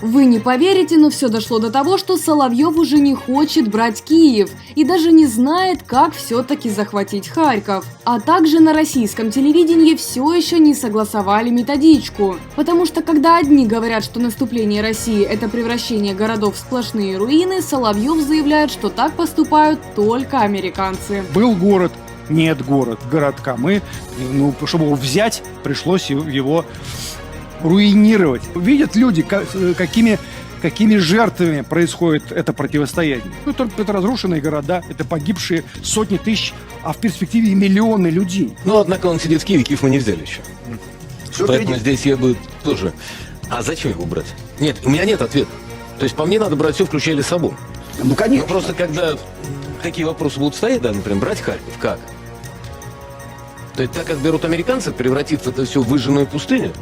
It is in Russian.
Вы не поверите, но все дошло до того, что Соловьев уже не хочет брать Киев и даже не знает, как все-таки захватить Харьков. А также на российском телевидении все еще не согласовали методичку. Потому что когда одни говорят, что наступление России – это превращение городов в сплошные руины, Соловьев заявляет, что так поступают только американцы. Был город, нет городка. Чтобы его взять, пришлось его руинировать. Видят люди, какими жертвами происходит это противостояние. Только это разрушенные города, это погибшие сотни тысяч, а в перспективе и миллионы людей. Однако он сидит в Киеве, Киев мы не взяли еще. Поэтому здесь я бы тоже... А зачем его брать? Нет, у меня нет ответа. То есть по мне надо брать все, включая Лиссабон. Конечно. Просто когда такие вопросы будут стоять, да, например, брать Харьков, как? То есть так, как берут американцы, превратится это все в выжженную пустыню?